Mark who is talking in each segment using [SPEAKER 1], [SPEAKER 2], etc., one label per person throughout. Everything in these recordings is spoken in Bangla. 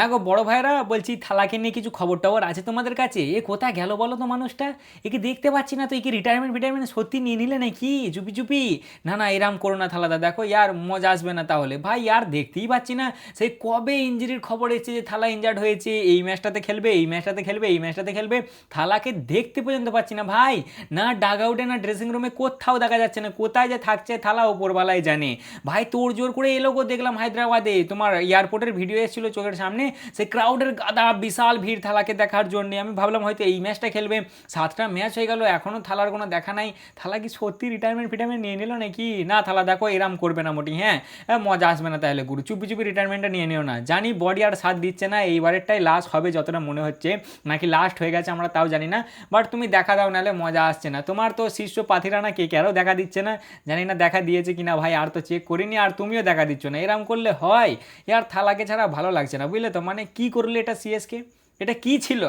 [SPEAKER 1] হ্যাঁ গো বড় ভাইরা, বলছি থালাকে নিয়ে কিছু খবর টবর আছে তোমাদের কাছে? এ কোথায় গেল বলো তো মানুষটা? একে দেখতে পাচ্ছি না তো। একে রিটায়ারমেন্ট ফিটারমেন্ট সত্যি নিয়ে নিলে নাকি চুপি চুপি? না না, এরাম করো না থালাদা, দেখো ইয়ার মজা আসবে না তাহলে। ভাই ইয়ার দেখতেই পাচ্ছি না, সেই কবে ইঞ্জুরির খবর এসেছে যে থালা ইনজার্ড হয়েছে, এই ম্যাচটাতে খেলবে, এই ম্যাচটাতে খেলবে, এই ম্যাচটাতে খেলবে। থালাকে দেখতে পর্যন্ত পাচ্ছি না ভাই। না ডাগ আউটে না ড্রেসিং রুমে, কোথাও দেখা যাচ্ছে না। কোথায় যে থাকছে থালা ওপরওয়ালাই জানে। ভাই তোড় জোর করে এলো গো, দেখলাম হায়দ্রাবাদে তোমার এয়ারপোর্টের ভিডিও এসেছিল চোখের সামনে, সেই ক্রাউডের গাদা বিশাল ভিড় থালাকে দেখার জন্য। আমি ভাবলাম হয়তো এই ম্যাচটা খেলবে। 7টা ম্যাচ হয়ে গেল, এখনও থালার কোনো দেখা নাই। থালা কি সত্যি রিটায়ারমেন্ট ফিটারমেন্ট নিয়ে নিল নাকি? না থালা দেখো এরাম করবে না মোটি, হ্যাঁ। মজা আসবে না তাহলে গুরু, চুপি চুপি রিটায়ারমেন্টটা নিয়ে নিও না। জানি বডি আর সাথ দিচ্ছে না, এইবারেরটাই লাস্ট হবে যতটা মনে হচ্ছে, নাকি লাস্ট হয়ে গেছে আমরা তাও জানি না। বাট তুমি দেখা দাও, নাহলে মজা আসছে না। তোমার তো শিষ্য পাথিরা না কে আরও দেখা দিচ্ছে না, জানি না দেখা দিয়েছে কিনা ভাই, আর তো চেক করিনি। আর তুমিও দেখা দিচ্ছ না, এরম করলে হয়? ইয়ার থালাকে ছাড়া ভালো লাগছে না, বুঝলে তো। মানে কি করলে এটা সিএসকে? এটা কি ছিল?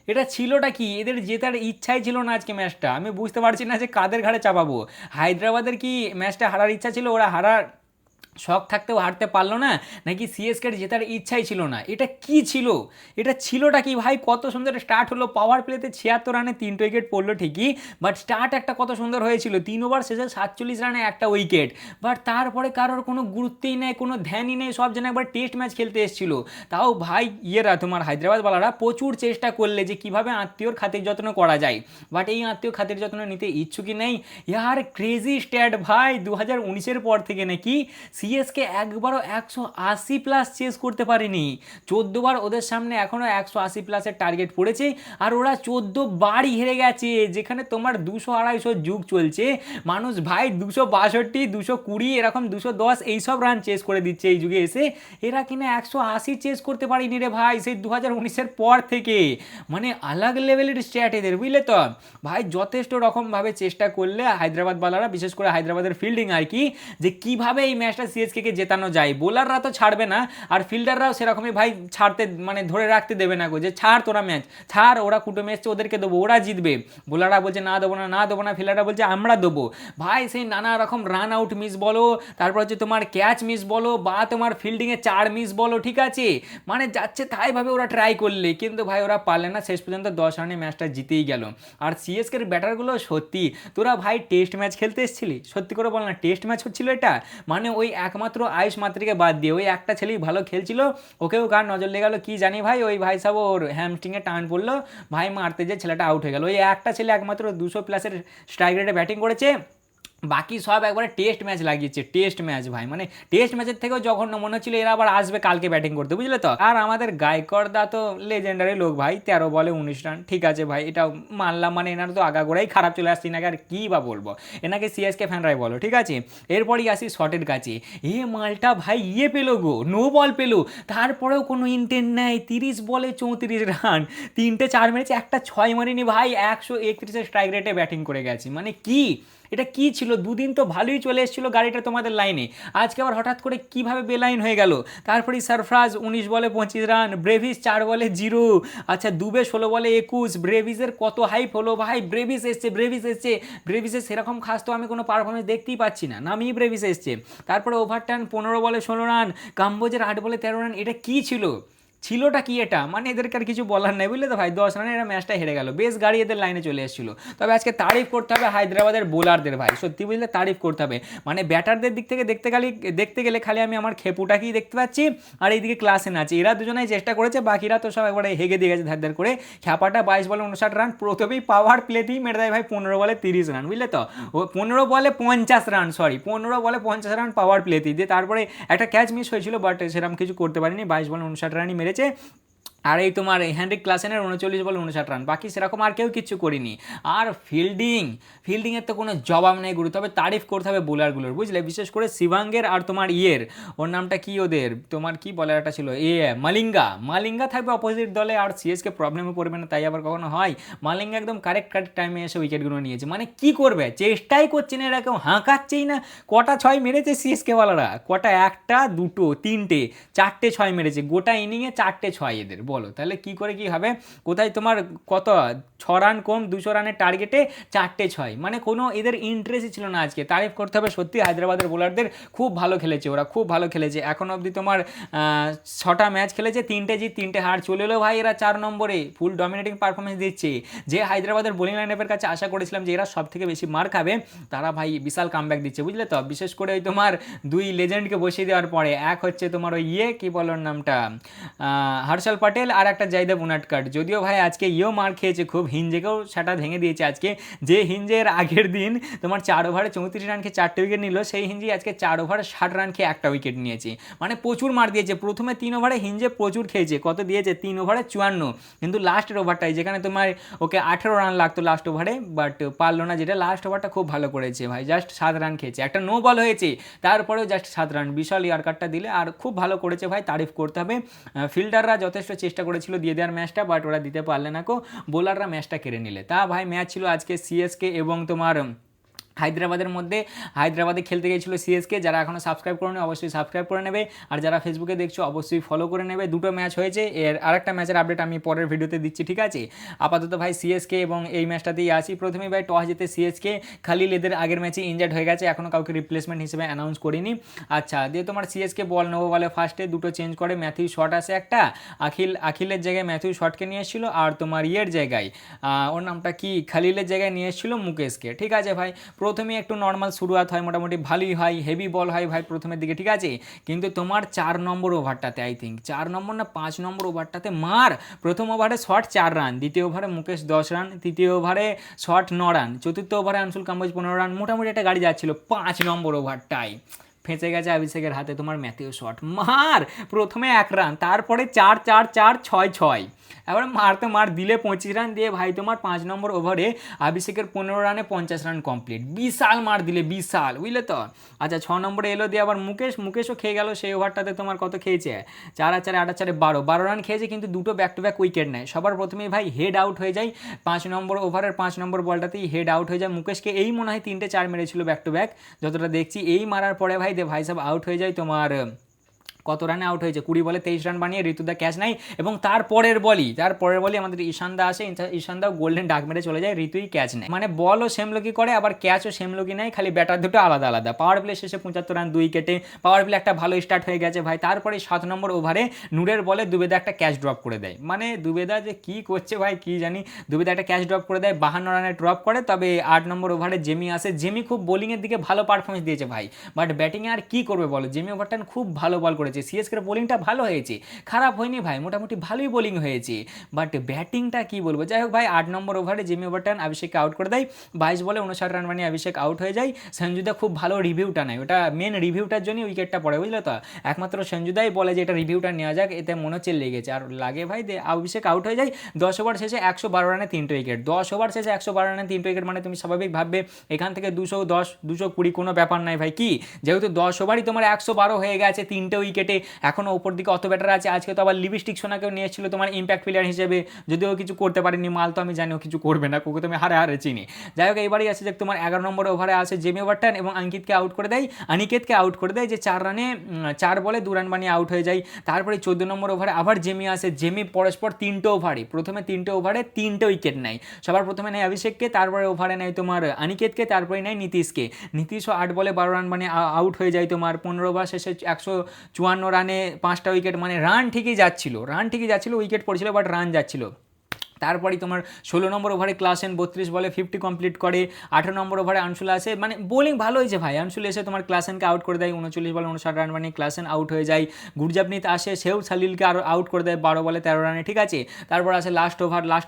[SPEAKER 1] এটা ছিলটা কি? এদের জেতার ইচ্ছাই ছিল না আজকে ম্যাচটা। আমি বুঝতে পারছি না যে কাদের ঘাড়ে চাপাবো। হায়দ্রাবাদের কি ম্যাচটা হারার ইচ্ছা ছিল? ওরা হারার শখ থাকতেও হারতে পারলো না, নাকি সিএসকের জেতার ইচ্ছাই ছিল না? এটা কি ছিল? এটা ছিলটা কি ভাই? কত সুন্দর স্টার্ট হলো, পাওয়ার প্লেতে 76 রানে 3টে উইকেট পড়লো ঠিকই, বাট স্টার্ট একটা কত সুন্দর হয়েছিল। 3 ওভার শেষে 47 রানে একটা উইকেট। বাট তারপরে কারোর কোনো গুরুত্বই নেই, কোনো ধ্যানই নেই, সব যেন একবার টেস্ট ম্যাচ খেলতে এসেছিল। তাও ভাই ইয়েরা তোমার হায়দ্রাবাদওয়ালারা প্রচুর চেষ্টা করলে যে কীভাবে আত্মীয়র খাতির যত্ন করা যায়, বাট এই আত্মীয় খাতির যত্ন নিতে ইচ্ছুকই নেই। ইয়ার ক্রেজি স্ট্যাট ভাই, 2019-এর পর থেকে নাকি সিএসকে একবারও 180+ চেস করতে পারেনি। 14বার ওদের সামনে এখনও 180+-এর টার্গেট পড়েছে, আর ওরা 14বারই হেরে গেছে। যেখানে তোমার 200-250 যুগ চলছে, মানুষ ভাই 262, 220, এরকম 210 এইসব রান চেস করে দিচ্ছে এই যুগে এসে। এরা কিনা 180 চেস করতে পারিনি রে ভাই, সেই 2019-এর পর থেকে। মানে আলাগ লেভেলের স্ট্যাট এদের, বুঝলে তো। ভাই যথেষ্ট রকমভাবে চেষ্টা করলে হায়দ্রাবাদ বালারা, বিশেষ করে হায়দ্রাবাদের ফিল্ডিং আর কি, যে কীভাবে এই ম্যাচটা সিএসকে জেতানো যায়। বোলাররা তো ছাড়বে না, আর ফিল্ডাররাও সেরকমই ভাই ছাড়তে মানে ধরে রাখতে দেবে না গো, যে ছাড় তোরা ম্যাচ ছাড়, ওরা কুটুমে এসছে, ওদেরকে দেবো, ওরা জিতবে। বোলাররা বলছে না দেবো না, না দেবো না, ফিল্ডাররা বলছে আমরা দেবো। ভাই সেই নানা রকম রান আউট মিস বলো, তারপর হচ্ছে তোমার ক্যাচ মিস বলো, বা তোমার ফিল্ডিংয়ে 4 মিস বলো, ঠিক আছে, মানে যাচ্ছে তাইভাবে ওরা ট্রাই করলে, কিন্তু ভাই ওরা পারলে না। শেষ পর্যন্ত 10 রানে ম্যাচটা জিতেই গেল। আর সিএসকের ব্যাটারগুলো সত্যি, তোরা ভাই টেস্ট ম্যাচ খেলতে এসেছিলি? সত্যি করে বল না, টেস্ট ম্যাচ হচ্ছিল এটা? মানে ওই একমাত্র আয়ুষ মাত্রিকে বাদ দিয়ে ওই একটা ছেলেই ভালো খেলছিল, ওকেও কার নজর লেগে গেল কি জানি ভাই। ওই ভাই সাহেব ওর হ্যামস্ট্রিংয়ে টান পড়লো, ভাই মারতে যে ছেলেটা আউট হয়ে গেল। ওই একটা ছেলে একমাত্র 200+-এর স্ট্রাইক রেটে ব্যাটিং করেছে, বাকি সব একবারে টেস্ট ম্যাচ লাগিয়েছে। টেস্ট ম্যাচ ভাই, মানে টেস্ট ম্যাচের থেকেও জঘন্য মনে হচ্ছিল এরা আবার আসবে কালকে ব্যাটিং করতে, বুঝলে তো। আর আমাদের গায়করদা তো লেজেন্ডারি লোক ভাই, 13 বলে 19 রান, ঠিক আছে ভাই, এটা মানলাম। মানে এনার তো আগাগোড়াই খারাপ চলে আসছে, এনাকে আর কী বা বলবো, এনাকে সিএসকে ফ্যানরাই বলো, ঠিক আছে। এরপরই আসি শটের কাছে। এ মালটা ভাই ইয়ে পেলো গো, নো বল পেলো, তারপরেও কোনো ইন্টেন্ট নেই। 30 বলে 34 রান, 3টে 4 মেরেছে, একটা 6 মারিনি ভাই, 131-এর স্ট্রাইক রেটে ব্যাটিং করে গেছে। মানে কি এটা কি ছিল? দুদিন তো ভালোই চলে এসেছিলো গাড়িটা তোমাদের লাইনে, আজকে আবার হঠাৎ করে কিভাবে বেলাইন হয়ে গেল? তারপরে সারফরাজ 19 বলে 25 রান, ব্রেভিস 4 বলে 0, আচ্ছা দুবে 16 বলে 21। ব্রেভিসের কত হাইপ হলো ভাই, ব্রেভিস এসছে, ব্রেভিস এসছে। ব্রেভিসের সেরকম খাস তো আমি কোনো পারফরমেন্স দেখতেই পাচ্ছি না, নামিয়ে ব্রেভিস এসছে। তারপরে ওভারটার্ন 15 বলে 16 রান, কাম্বোজের 8 বলে 13 রান। এটা কি ছিল? ছিলটা কি এটা? মানে এদেরকে আর কিছু বলার নেই, বুঝলে তো ভাই। 10 রানে এরা ম্যাচটা হেরে গেল, বেশ গাড়ি এদের লাইনে চলে এসেছিল। তবে আজকে তারিফ করতে হবে হায়দ্রাবাদের বোলারদের ভাই, সত্যি বুঝলে তারিফ করতে হবে। মানে ব্যাটারদের দিক থেকে দেখতে গেলে খালি আমি আমার খেপুটাকেই দেখতে পাচ্ছি, আর এইদিকে ক্লাসেন আছে, এরা দুজনেই চেষ্টা করেছে, বাকিরা তো সব একবারে হেগে দিয়ে গেছে ধার করে। খ্যাপাটা 22 বলে 59 রান, প্রথমেই পাওয়ার প্লেতেই মেরে দেয় ভাই 15 বলে 30 রান, বুঝলে তো। ও 15 বলে 50 রান, সরি 15 বলে 50 রান পাওয়ার প্লেতেই দিয়ে, তারপরে একটা ক্যাচ মিস হয়েছিল, বাট সেরকম কিছু করতে পারিনি। 22 বলে 59 রানই মেরেছে। আর এই তোমার হেনরিক ক্লাসেনের 39 বলে 59 রান, বাকি সেরকম আর কেউ কিচ্ছু করিনি। আর ফিল্ডিংয়ের তো কোনো জবাব নেই গুরু, তবে তারিফ করতে হবে বোলারগুলোর, বুঝলে, বিশেষ করে শিবাঙ্গের আর তোমার ওর নামটা কি, ওদের তোমার কি বলার একটা ছিল, মালিঙ্গা থাকবে অপোজিট দলে, আর সিএসকে প্রবলেমে পড়বে না, তাই আবার কখনো হয়? মালিঙ্গা একদম কারেক্ট টাইমে এসে উইকেটগুলো নিয়েছে। মানে কি করবে, চেষ্টাই করছে না এরা, কেউ হাঁকাচ্ছেই না। কটা 6 মেরেছে সিএসকে বলারা? কটা? 1টা 2টো 3টে 4টে 6 মেরেছে গোটা ইনিংয়ে, 4টে 6 এদের, বলো তাহলে কি করে কি হবে? কোথায় তোমার কত 6 রান কম, 200 রানের টার্গেটে 4টে 6, মানে কোনো এদের ইন্টারেস্টই ছিল না আজকে। তারিফ করতে হবে সত্যি হায়দ্রাবাদের বোলারদের, খুব ভালো খেলেছে ওরা, খুব ভালো খেলেছে। এখন অবধি তোমার 6টা ম্যাচ খেলেছে, 3টে জিত 3টে হার, চলে এলো ভাই এরা 4 নম্বরে, ফুল ডমিনেটিং পারফরমেন্স দিচ্ছে। যে হায়দ্রাবাদের বোলিং লাইনআপের কাছে আশা করেছিলাম যে এরা সব থেকে বেশি মার খাবে, তারা ভাই বিশাল কামব্যাক দিচ্ছে, বুঝলে তো। বিশেষ করে ওই তোমার 2 লেজেন্ডকে বসিয়ে দেওয়ার পরে, এক হচ্ছে তোমার ওই কি বলার নামটা, হর্ষল পটেল, আর একটা জাইদেব উনাটকাট। যদিও ভাই আজকে মার খেয়েছে খুব, হিঞ্জেকেও সেটা ভেঙে দিয়েছে আজকে। যে হিঞ্জের আগের দিন তোমার 4 ওভারে 34 রান খেয়ে 4টে উইকেট নিল, সেই হিঞ্জি আজকে 4 ওভারে 60 রান খেয়ে একটা উইকেট নিয়েছে, মানে প্রচুর মার দিয়েছে। প্রথমে 3 ওভারে হিঞ্জে প্রচুর খেয়েছে, কত দিয়েছে 3 ওভারে 54, কিন্তু লাস্টের ওভারটাই যেখানে তোমার ওকে 18 রান লাগতো লাস্ট ওভারে, বাট পারলো না, যেটা লাস্ট ওভারটা খুব ভালো করেছে ভাই, জাস্ট 7 রান খেয়েছে, একটা নো বল হয়েছে তারপরেও জাস্ট 7 রান, বিশাল ইয়ারকাটটা দিলে, আর খুব ভালো করেছে ভাই, তারিফ করতে হবে। ফিল্ডাররা যথেষ্ট চেষ্টা করেছিল দিয়ে দেওয়ার ম্যাচটা, বাট ওরা দিতে পারলে না কো, বোলাররা ম্যাচটা কেড়ে নিলে। তা ভাই ম্যাচ ছিল আজকে সিএসকে এবং তোমার হায়দ্রাবাদের মধ্যে। হায়দ্রাবাদে খেলতে গিয়েছিল সিএসকে, যারা এখনও সাবস্ক্রাইব করে নেবে অবশ্যই সাবস্ক্রাইব করে নেবে, আর যারা ফেসবুকে দেখছো অবশ্যই ফলো করে নেবে। দুটো ম্যাচ হয়েছে, এর আরেকটা ম্যাচের আপডেট আমি পরের ভিডিওতে দিচ্ছি, ঠিক আছে। আপাতত ভাই সিএসকে এবং এই ম্যাচটাতেই আসি। প্রথমেই ভাই টস জিতে সিএসকে, খালিল এদের আগের ম্যাচে ইনজার্ড হয়ে গেছে, এখনও কাউকে রিপ্লেসমেন্ট হিসেবে অ্যানাউন্স করিনি। আচ্ছা, দিয়ে তোমার সিএসকে বল নেবো বলে ফার্স্টে দুটো চেঞ্জ করে, ম্যাথিউ শট আসে একটা, আখিলের জায়গায় ম্যাথিউ শটকে নিয়ে এসেছিলো, আর তোমার জায়গায় ওর নামটা কি, খালিলের জায়গায় নিয়ে এসেছিলো মুকেশকে, ঠিক আছে ভাই। প্রথমে একটু নর্মাল শুরুয়াত হয়, মোটামুটি ভালোই হয়, হেভি বল হয় ভাই প্রথমের দিকে, ঠিক আছে। কিন্তু তোমার 4 নম্বর ওভারটাতে, আই থিঙ্ক 4 নম্বর না 5 নম্বর ওভারটাতে মার, প্রথম ওভারে শট 4 রান, দ্বিতীয় ওভারে মুকেশ 10 রান, তৃতীয় ওভারে শট 9 রান, চতুর্থ ওভারে আনসুল কাম্বোজ 15 রান, মোটামুটি একটা গাড়ি যাচ্ছিল। 5 নম্বর ওভারটাই ফেঁসে গেছে অভিষেকের হাতে তোমার ম্যাথিউ শট, মার প্রথমে 1 রান, তারপরে 4 4 4 6 6, এবার মারতে মার দিলে 25 রান দিয়ে ভাই তোমার 5 নম্বর ওভারে অভিষেকের 15 রানে 50 রান কমপ্লিট, বিশাল মার দিলে, বিশাল, বুঝলে তো। আচ্ছা, 6 নম্বরে এলো দিয়ে আবার মুকেশও খেয়ে গেল, সেই ওভারটাতে তোমার কত খেয়েছে, 4 আর 4 8 আর 4 12 রান খেয়েছে, কিন্তু দুটো ব্যাক টু ব্যাক উইকেট নেয়। সবার প্রথমেই ভাই হেড আউট হয়ে যায় 5 নম্বর ওভারের 5 নম্বর বলটাতেই হেড আউট হয়ে যায় মুকেশকে, এই মনে হয় 3টে 4 মেরেছিল ব্যাক টু ব্যাক, যতটা দেখছি। এই মারার পরে ভাই ভাই সব আউট হয়ে যায় তোমার, কত রানে আউট হয়েছে, 20 বলে 23 রান বানিয়ে ঋতুদা ক্যাচ নাই, এবং তারপরের বলই আমাদের ঈশানদা আসে, ঈশানদাও গোল্ডেন ডাক মেরে চলে যায়, ঋতুই ক্যাচ নেয়, মানে বলও সেম লোকই করে আবার ক্যাচও সেম লোকই নেয়, খালি ব্যাটার দুটো আলাদা আলাদা। পাওয়ার প্লে শেষে 75 রান 2 উইকেটে, পাওয়ার প্লে একটা ভালো স্টার্ট হয়ে গেছে ভাই। তারপরে 7 নম্বর ওভারে নূরের বলে দুবেদা একটা ক্যাচ ড্রপ করে দেয়, মানে দুবেদা যে কী করছে ভাই কি জানি, দুবেদা একটা ক্যাচ ড্রপ করে দেয়, 52 রানে ড্রপ করে। তবে 8 নম্বর ওভারে জেমি আসে, জেমি খুব বোলিংয়ের দিকে ভালো পারফরমেন্স দিয়েছে ভাই, বাট ব্যাটিংয়ে আর কী করবে বলো, জেমি ওভারটান খুব ভালো বল করেছে, সিএসকের বোলিং ভালো হয়েছে, খারাপ হয়নি ভাই, মোটামুটি ভালোই বোলিং হয়েছে, বাট ব্যাটিংটা কি বলবো। যাই হোক ভাই, 8 নম্বর ওভারে জিমি ওভারটান অভিষেককে আউট করে দেয়, 22 বলে 59 রান বানিয়ে অভিষেক আউট হয়ে যায়। সঞ্জুদা খুব ভালো রিভিউটা নেয়, ওটা মেন রিভিউটার জন্যই উইকেটটা পড়ে, বুঝলে তো। একমাত্র সঞ্জুদাই বলে যে এটা রিভিউটা নেওয়া যাক, এতে মনে হচ্ছে লেগেছে, আর লাগে ভাই অভিষেক আউট হয়ে যায়। 10 ওভার শেষে 112 রানে 3টে উইকেট, 10 ওভার শেষে 112 রানে 3টে উইকেট, মানে তুমি স্বাভাবিক ভাববে এখান থেকে 210 220 কোনো ব্যাপার নাই ভাই, কি যেহেতু 10 ওভারই তোমার 112 হয়ে গেছে 3টে উইকেটে, এখনও ওপর দিকে অত ব্যাটার আছে। আজকে তো আবার লিপস্টিক সোনাকেও নিয়ে এসেছিল তোমার ইম্প্যাক্ট প্লেয়ার হিসেবে, যদিও কিছু করতে পারেনি, মাল তো আমি জানি ও কিছু করবে না, কোকে তুমি হারে চিনি। যাই হোক, এইবারই আছে যে তোমার 11 নম্বর ওভারে আসে জেমি ওভারটান এবং অনিকেতকে আউট করে দেয়, যে 4 রানে 4 বলে 2 রান বানিয়ে আউট হয়ে যায়। তারপরে 14 নম্বর ওভারে আবার জেমি আসে, জেমি পরস্পর 3টে ওভারে, প্রথমে 3টে ওভারে 3টে উইকেট নেয়। সবার প্রথমে নেয় অভিষেককে, তারপরে ওভারে নেয় তোমার অনিকেতকে, তারপরে নেয় নীতিশও 8 বলে 12 রান বানিয়ে আউট হয়ে যায় তোমার। 15 ওভার শেষে 154 রানে 5টা উইকেট, মানে রান ঠিকই যাচ্ছিল, উইকেট পড়ছিল বাট রান যাচ্ছিল। তারপরেই তোমার 16 নম্বর ওভারে ক্লাসেন 32 বলে 50 কমপ্লিট করে। 18 নম্বর ওভারে আনসুল আসে, মানে বোলিং ভালো হয়েছে ভাই, আনসুল এসে তোমার ক্লাসেনকে আউট করে দেয়, 39 বলে 59 রান বানিয়ে ক্লাসেন আউট হয়ে যায়। গুরজাপনিত আসে, সেও সালিলকে আরও আউট করে দেয় 12 বলে 13 রানে, ঠিক আছে। তারপর আসে লাস্ট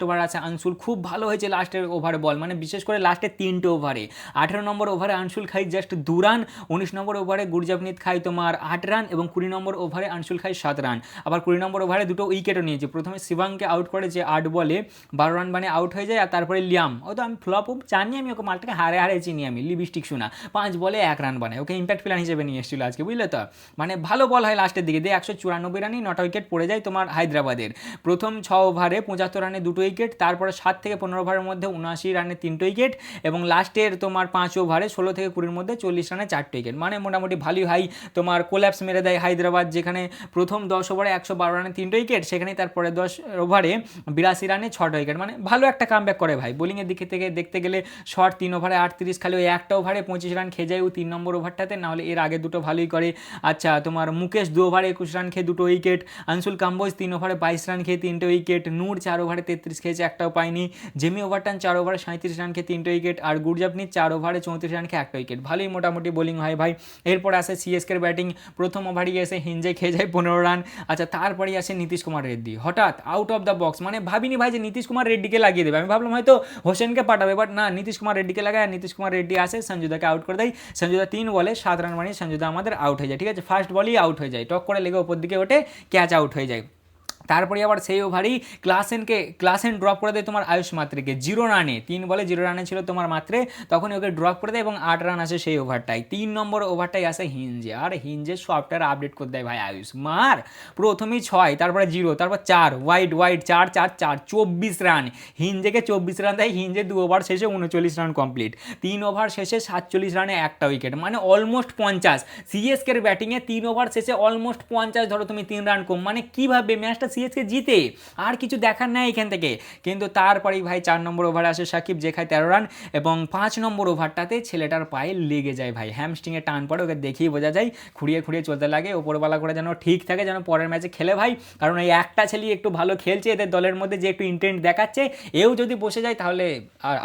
[SPEAKER 1] ওভার আছে আনসুল, খুব ভালো হয়েছে লাস্টের ওভারে বল, মানে বিশেষ করে লাস্টের 3টে ওভারে। 18 নম্বর ওভারে আনসুল খাই জাস্ট 2 রান, 19 নম্বর ওভারে গুরজাপনিত খাই তোমার 8 রান, এবং 20 নম্বর ওভারে আনসুল খাই 7 রান। আবার 20 নম্বর ওভারে দুটো উইকেটও নিয়েছে, প্রথমে শিবাংকে আউট করে যে 8 বলে 12 রান বানিয়ে আউট হয়ে যায়। আর তারপরে লিয়াম, ও তো আমি ফ্লপ জানি, আমি ওকে মালটাকে হারে চিনি আমি, লিপস্টিক শোনা, 5 বলে 1 রান বানায়, ওকে ইম্প্যাক্ট প্লেয়ার হিসেবে নিয়ে এসেছিল আজকে, বুঝলে তো। মানে ভালো বল হয় লাস্টের দিকে দিয়ে 194 রানই 9টা উইকেট পড়ে যায় তোমার হায়দ্রাবাদের। প্রথম 6 ওভারে 75 রানে 2টো উইকেট, তারপরে 7 থেকে 15 ওভারের মধ্যে 79 রানে 3টো উইকেট, এবং লাস্টের তোমার 5 ওভারে 16 থেকে 20-র মধ্যে 40 রানে 4টে উইকেট। মানে মোটামুটি ভালোই হাই তোমার কোল্যাপস মেরে দেয় হায়দ্রাবাদ, যেখানে প্রথম 10 ওভারে 112 রানে 3টো উইকেট, সেখানে তারপরে 10 ওভারে 82 রানে 6টা উইকেট। মানে ভালো একটা কামব্যাক করে ভাই। বোলিংয়ের দিকে থেকে দেখতে গেলে শর্ট 3 ওভারে 38, খালি ওই একটা ওভারে 25 রান খেয়ে যায় ও 3 নম্বর ওভারটাতে, নাহলে এর আগে দুটো ভালোই করে। আচ্ছা তোমার মুকেশ 2 ওভারে 21 রান খেয়ে 2টো উইকেট, আনসুল কাম্বোজ 3 ওভারে 22 রান খেয়ে 3টে উইকেট, নূর 4 ওভারে 33 খেয়েছে, একটাও পায়নি, জেমি ওভারটান 4 ওভারে 37 রান খেয়ে 3টে উইকেট, আর গুরজাপনি 4 ওভারে 34 রান খেয়ে 1টা উইকেট। ভালোই মোটামুটি বোলিং হয় ভাই। এরপর আসে সিএসকের ব্যাটিং, প্রথম ওভারই এসে হিঞ্জে খেয়ে যায় 15 রান। আচ্ছা তারপরেই আসে নীতিশ কুমার রেড্ডি, হঠাৎ আউট অফ দ্য বক্স, মানে ভাবিনি ভাই যে নীতিশ কুমার রেড্ডিকে লাগিয়ে দেবে, আমি ভাবলাম হয়তো হোসেনকে পাঠাবে, বাট না, নীতিশ কুমার রেড্ডিকে লাগায়, আর নীতিশ কুমার রেড্ডি আসে সঞ্জুদাকে আউট করে দেয়। সঞ্জুদা 3 বলে 7 রান বানিয়ে সঞ্জুদা আমাদের আউট হয়ে যায়, ঠিক আছে, ফার্স্ট বলেই আউট হয়ে যায়, টক করে লেগে ওপর দিকে ওঠে, ক্যাচ আউট হয়ে যায়। তারপরে আবার সেই ওভারেই ক্লাসেন ড্রপ করে দেয় তোমার আয়ুষ মাত্রেকে 0 রানে, 3 বলে 0 রানে ছিল তোমার মাত্রে, তখনই ওকে ড্রপ করে দেয় এবং 8 রান আসে সেই ওভারটাই। 3 নম্বর ওভারটাই আসে হিঞ্জে, আর হিঞ্জের সফটওয়্যার আপডেট করে দেয় ভাই আয়ুষ, মার প্রথমেই 6, তারপরে 0, তারপর 4 ওয়াইড 4 4 4 24 রান, হিঞ্জেকে 24 রান দেয়। হিঞ্জে 2 ওভার শেষে 39 রান কমপ্লিট, 3 ওভার শেষে 47 রানে 1টা উইকেট, মানে অলমোস্ট 50। সিএসকের ব্যাটিংয়ে 3 ওভার শেষে অলমোস্ট 50, ধরো তুমি 3 রান কম, মানে কীভাবে ম্যাচটা সিএসকে জিতে, আর কিছু দেখার নাই এখান থেকে। কিন্তু তারপরেই ভাই 4 নম্বর ওভারে আসে সাকিব, যে খায় 13 রান, এবং 5 নম্বর ওভারটাতে ছেলেটার পায়ে লেগে যায় ভাই, হ্যামস্ট্রিংয়ে টান পড়ে, ওকে দেখেই বোঝা যায়, খুঁড়িয়ে চলতে লাগে, ওপরবেলা করে যেন ঠিক থাকে, যেন পরের ম্যাচে খেলে ভাই, কারণ এই একটা ছেলে একটু ভালো খেলছে, এদের দলের মধ্যে যে একটু ইন্টেন্ট দেখাচ্ছে, এও যদি বসে যায় তাহলে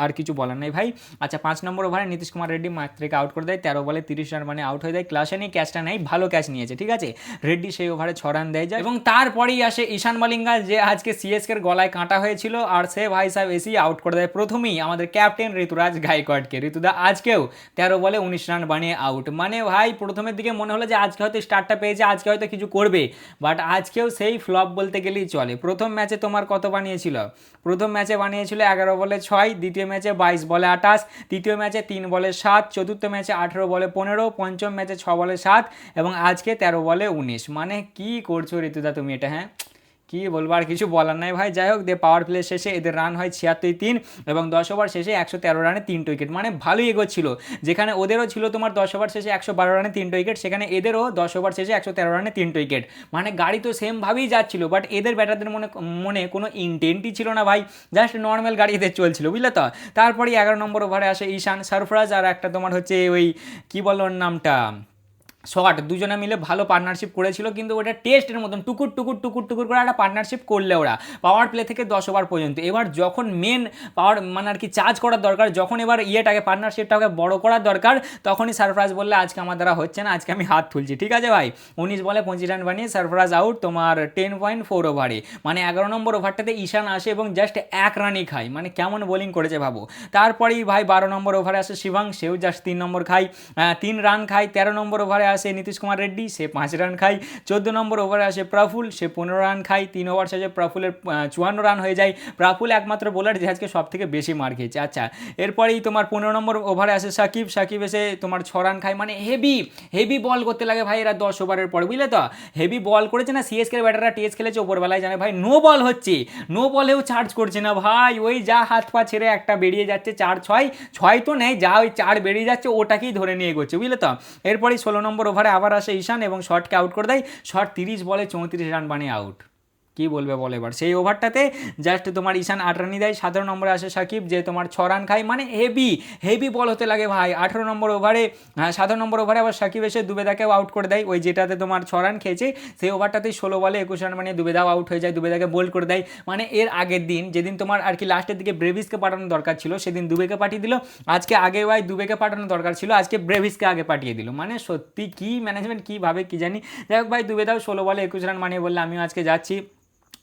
[SPEAKER 1] আর কিছু বলার নেই ভাই। আচ্ছা 5 নম্বর ওভারে নীতিশ কুমার রেড্ডি মাত্রেকে আউট করে দেয়, 13 বলে 30 রান মানে আউট হয়ে যায়। ক্লাসেনই ক্যাচটা নেই, ভালো ক্যাচ নিয়েছে, ঠিক আছে, রেড্ডি সেই ওভারে 6 রান দেয় যায়, এবং তারপরেই আসে ঈশান মালিঙ্গা, যে আজকে সিএসকের গলায় কাঁটা হয়েছিল, আর সে ভাই সাহেব এসেই আউট করে দেয় প্রথমেই আমাদের ক্যাপ্টেন ঋতুরাজ গায়কোয়াড়কে। ঋতুদা আজকেও 13 বলে 19 রান বানিয়ে আউট। মানে ভাই প্রথমের দিকে মনে হলো যে আজকে হয়তো স্টার্টটা পেয়েছে, আজকে হয়তো কিছু করবে, বাট আজকেও সেই ফ্লপ বলতে গেলেই চলে। প্রথম ম্যাচে তোমার কত বানিয়েছিল? প্রথম ম্যাচে বানিয়েছিল 11 বলে 6, দ্বিতীয় ম্যাচে 22 বলে 28, তৃতীয় ম্যাচে 3 বলে 7, চতুর্থ ম্যাচে 18 বলে 15, পঞ্চম ম্যাচে 6 বলে 7, এবং আজকে 13 বলে 19। মানে কি করছো ঋতুদা তুমি এটা, হ্যাঁ কি বলবো, আর কিছু বলার নাই ভাই। যাই হোক, পাওয়ার প্লে শেষে এদের রান হয় 76-3, এবং 10 ওভার শেষে 113 রানে 3টে উইকেট, মানে ভালোই এগোচ্ছিল। যেখানে ওদেরও ছিল তোমার 10 ওভার শেষে 112 রানে 3টে উইকেট, সেখানে এদেরও 10 ওভার শেষে 113 রানে 3টে উইকেট। মানে গাড়ি তো সেমভাবেই যাচ্ছিল, বাট এদের ব্যাটারদের মনে কোনো ইন্টেন্টই ছিল না ভাই, জাস্ট নর্মাল গাড়ি এদের চলছিল, বুঝলে তো। তারপরে 11 নম্বর ওভারে আসে ঈশান, সরফরাজ, আর একটা তোমার হচ্ছে ওই কী বলো ওর নামটা, শট, দুজনে মিলে ভালো পার্টনারশিপ করেছিল, কিন্তু ওটা টেস্টের মতন টুকুর টুকুর টুকুর টুকুর করে একটা পার্টনারশিপ করলে ওরা পাওয়ার প্লে থেকে 10 ওভার পর্যন্ত। এবার যখন মেন পাওয়ার মানে আর কি চার্জ করার দরকার, যখন এবার ইয়েটাকে পার্টনারশিপটাকে বড় করার দরকার, তখনই সারফরাজ বললে আজকে আমার দ্বারা হচ্ছে না, আজকে আমি হাত তুলছি, ঠিক আছে ভাই। 19 বলে 25 রান বানিয়ে সারফরাজ আউট তোমার 10.4 ওভারে। মানে 11 নম্বর ওভারটাতে ঈশান আসে এবং জাস্ট 1 রানই খায়, মানে কেমন বোলিং করেছে ভাবো। তারপরেই ভাই 12 নম্বর ওভারে আসে শিবাং, সেও জাস্ট 3 নম্বর খায়, 3 রান খায়। 13 নম্বর ওভারে আসে নীতিশ কুমার রেড্ডি, সে 5 রান খায়। 14 নম্বর ওভারে আসে প্রফুল, সে 15 রান খায়। 3 ওভার শেষে প্রফুলের 54 রান হয়ে যায়। প্রফুল একমাত্র বোলার যে আজকে সব থেকে বেশি মার খেয়েছে। আচ্ছা এরপরেই তোমার 15 নম্বর ওভারে আসে সাকিব এসে তোমার 6 রান খায়। মানে হেভি বল করতে লাগে ভাই এরা 10 ওভারের পরে, বুঝলে তো। হেভি বল করেছে না সিএসকের ব্যাটাররা, টেস্ট খেলেছে ওপরবেলায়, জানে ভাই নো বল হচ্ছে, নো বলেও চার্জ করছে না ভাই, ওই যা হাত পা ছেড়ে একটা বেরিয়ে যাচ্ছে 4-6 তো নেই, যা ওই 4 বেরিয়ে যাচ্ছে ওটাকেই ধরে নিয়ে এগোচ্ছে, বুঝলে তো। এরপরেই 16 নম্বর ওভারে আবার আসে ঈশান এবং শটকে আউট করে দেয়। শট 30 বলে 34 রান বানিয়ে আউট। কি বলবে বল এবার। সেই ওভারটাতে জাস্ট তোমার ঈশান 8 রানই দেয়। 17 নম্বরে আসে সাকিব, যে তোমার 6 রান খায়। মানে হেভি বল হতে লাগে ভাই। 18 নম্বর ওভারে 17 নম্বর ওভারে আবার সাকিব এসে দুবেদাকেও আউট করে দেয়, ওই যেটাতে তোমার 6 রান খেয়েছে সেই ওভারটাতেই 16 বলে 21 রান মানে দুবেদাও আউট হয়ে যায়, দুবেদাকে বোল্ড করে দেয়। মানে এর আগের দিন যেদিন তোমার আর কি লাস্টের দিকে ব্রেভিসকে পাঠানো দরকার ছিল, সেদিন দুবেকে পাঠিয়ে দিল। আজকে আগে ভাই দুবেকে পাঠানো দরকার ছিল, আজকে ব্রেভিসকে আগে পাঠিয়ে দিল। মানে সত্যি কি ম্যানেজমেন্ট, কীভাবে কি জানি। যাই হোক ভাই, দুবেদাও 16 বলে 21 রান মানিয়ে বললে আমিও আজকে যাচ্ছি।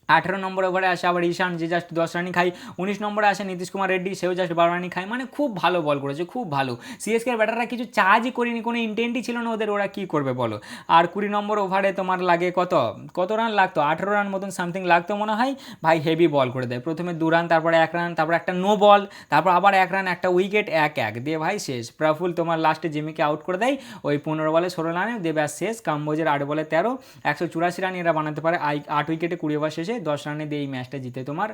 [SPEAKER 1] 18 নম্বর ওভারে আসে আবার ঈশান, যে জাস্ট 10 রানই খায়। 19 নম্বরে আসে নীতিশ কুমার রেড্ডি, সেও জাস্ট 12 রানই খায়। মানে খুব ভালো বল করেছে, খুব ভালো। সিএসকের ব্যাটাররা কিছু চার্জই করেনি, কোনো ইন্টেন্টই ছিল না ওদের, ওরা কী করবে বলো। আর 20 নম্বর ওভারে তোমার লাগে কত কত রান লাগতো, 18 রান মতন সামথিং লাগতো মনে হয়। ভাই হেভি বল করে দেয়, প্রথমে 2 রান, তারপরে 1 রান, তারপর একটা নো বল, তারপর আবার 1 রান, একটা উইকেট, 1-1 দিয়ে ভাই শেষ। প্রফুল তোমার লাস্টে জিমিকে আউট করে দেয় ওই 15 বলে 16 রানে, দিয়ে ব্যাস শেষ। কাম্বোজের 8 বলে 13, 184 রান এরা বানাতে পারে 8 উইকেটে 20 ওভার শেষে, 10 রানে দিয়ে এই ম্যাচটা জিতে তোমার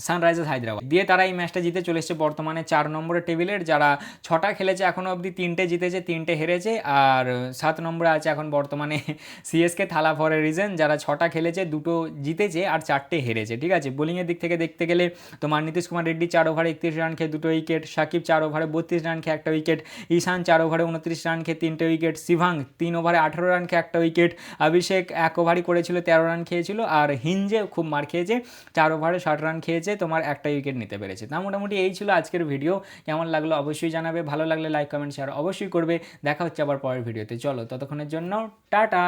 [SPEAKER 1] সানরাইজার্স হায়দ্রাবাদ, দিয়ে তারা এই ম্যাচটা জিতে চলে এসছে বর্তমানে 4 নম্বরে টেবিলের। যারা 6টা খেলেছে এখনও অবধি 3টে জিতেছে, 3টে হেরেছে। আর 7 নম্বরে আছে এখন বর্তমানে সিএসকে, থালা ফর এ রিজন। যারা 6টা খেলেছে 2টো জিতেছে আর 4টে হেরেছে, ঠিক আছে। বোলিংয়ের দিক থেকে দেখতে গেলে তোমার নীতিশ কুমার রেড্ডি 4 ওভারে 31 রান খেয়ে 2টো উইকেট, সাকিব 4 ওভারে 32 রান খেয়ে 1টা উইকেট, ঈশান 4 ওভারে 29 রান খেয়ে 3টে উইকেট, শিভাং 3 ওভারে 18 রান খেয়ে 1টা উইকেট, অভিষেক 1 ওভারই করেছিল 13 রান খেয়েছিল, আর হিঞ্জে খুব মার খেয়েছে 4 ওভারে 60 রান খেয়েছে, তোমার 1টা উইকেট নিতে পেরেছে। তা মোটামুটি এই ছিল আজকের ভিডিও। কেমন লাগলো অবশ্যই জানাবে, ভালো লাগলে লাইক কমেন্ট শেয়ার অবশ্যই করবে। দেখা হচ্ছে আবার পরের ভিডিওতে, চলো ততক্ষণের জন্য টাটা।